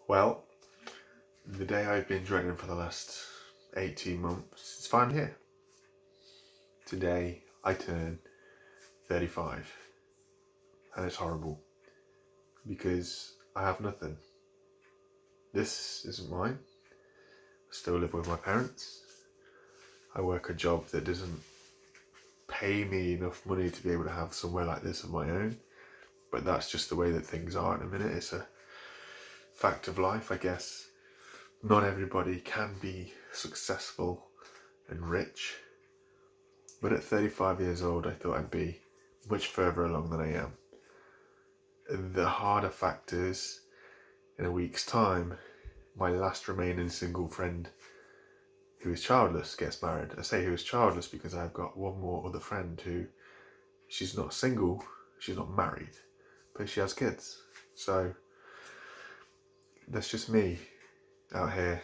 Well, the day I've been dreading for the last 18 months is finally here. Today I turn 35 and it's horrible because I have nothing. This isn't mine. I still live with my parents. I work a job that doesn't pay me enough money to be able to have somewhere like this of my own, but that's just the way that things are at the minute. It's a fact of life, I guess. Not everybody can be successful and rich. But at 35 years old, I thought I'd be much further along than I am. The harder fact is, in a week's time, my last remaining single friend who is childless gets married. I say who is childless because I've got one more other friend who, she's not single, she's not married, but she has kids. So that's just me out here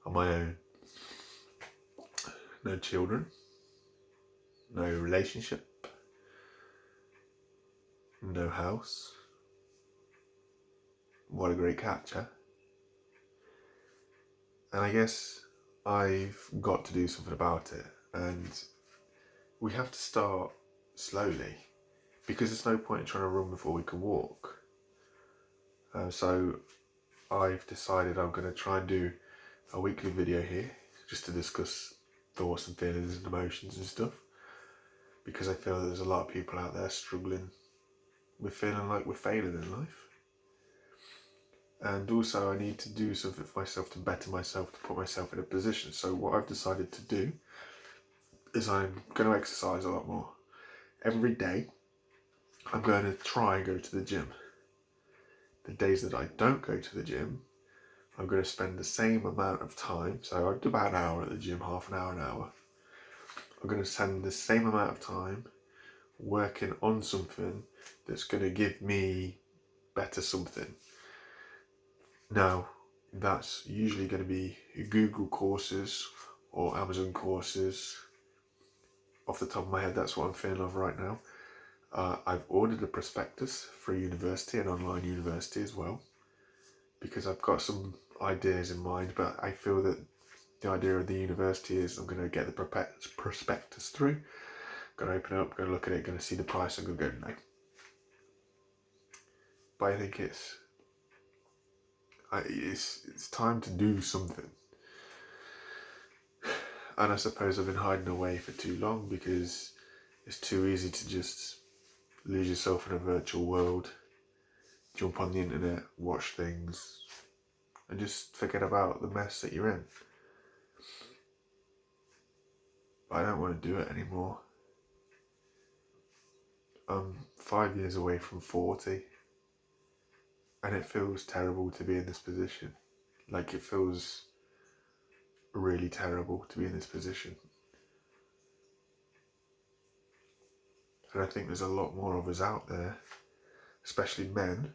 on my own. No children, no relationship, no house. What a great catch, huh? And I guess I've got to do something about it, and we have to start slowly because there's no point in trying to run before we can walk. So I've decided I'm going to try and do a weekly video here just to discuss thoughts and feelings and emotions and stuff, because I feel that there's a lot of people out there struggling with feeling like we're failing in life. And also I need to do something for myself to better myself, to put myself in a position. So what I've decided to do is I'm going to exercise a lot more. Every day I'm going to try and go to the gym. The days that I don't go to the gym, I'm going to spend the same amount of time. So I do about an hour at the gym, half an hour, an hour. I'm going to spend the same amount of time working on something that's going to give me better something. Now, that's usually going to be Google courses or Amazon courses. Off the top of my head, that's what I'm feeling of right now. I've ordered a prospectus for a university, an online university as well, because I've got some ideas in mind, but I feel that the idea of the university is I'm going to get the prospectus through, going to open it up, going to look at it, going to see the price, I'm going to go, no. But I think it's time to do something. And I suppose I've been hiding away for too long because it's too easy to just lose yourself in a virtual world, jump on the internet, watch things, and just forget about the mess that you're in. But I don't want to do it anymore. I'm 5 years away from 40, and it feels terrible to be in this position. Like, it feels really terrible to be in this position. And I think there's a lot more of us out there, especially men,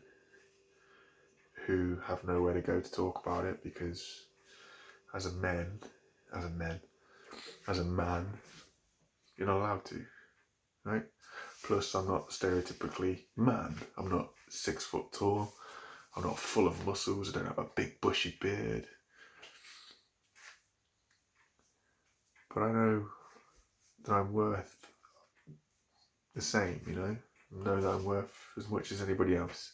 who have nowhere to go to talk about it, because as a man, you're not allowed to, right? Plus, I'm not stereotypically man. I'm not 6 foot tall. I'm not full of muscles. I don't have a big bushy beard. But I know that I'm worth the same, I know that I'm worth as much as anybody else.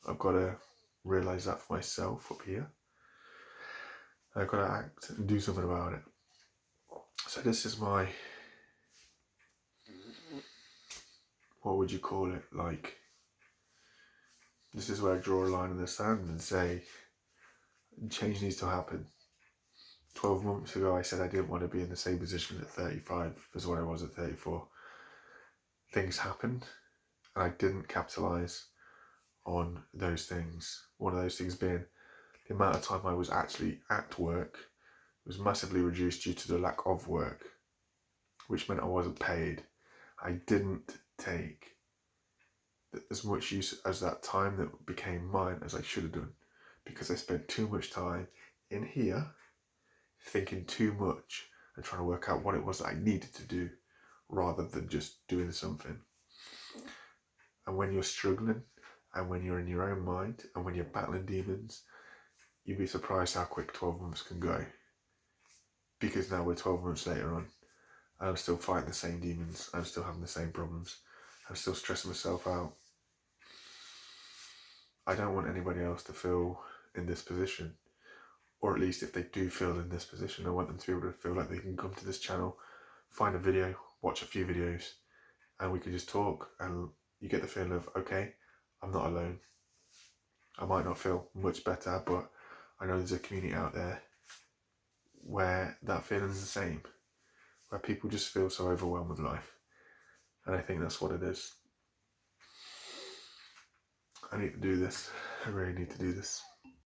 I've got to realise that for myself up here. I've got to act and do something about it. So this is my, what would you call it, like, this is where I draw a line in the sand and say, change needs to happen. 12 months ago I said I didn't want to be in the same position at 35 as what I was at 34. Things happened and I didn't capitalise on those things. One of those things being the amount of time I was actually at work was massively reduced due to the lack of work, which meant I wasn't paid. I didn't take as much use as that time that became mine as I should have done, because I spent too much time in here thinking too much and trying to work out what it was that I needed to do rather than just doing something. And when you're struggling And when you're in your own mind and when you're battling demons, you'd be surprised how quick 12 months can go. Because now we're 12 months later on, and I'm still fighting the same demons, I'm still having the same problems, I'm still stressing myself out. I don't want anybody else to feel in this position, or at least if they do feel in this position, I want them to be able to feel like they can come to this channel, find a video, watch a few videos, and we can just talk, and you get the feeling of, okay, I'm not alone. I might not feel much better, but I know there's a community out there where that feeling's the same, where people just feel so overwhelmed with life. And I think that's what it is. I need to do this. I really need to do this.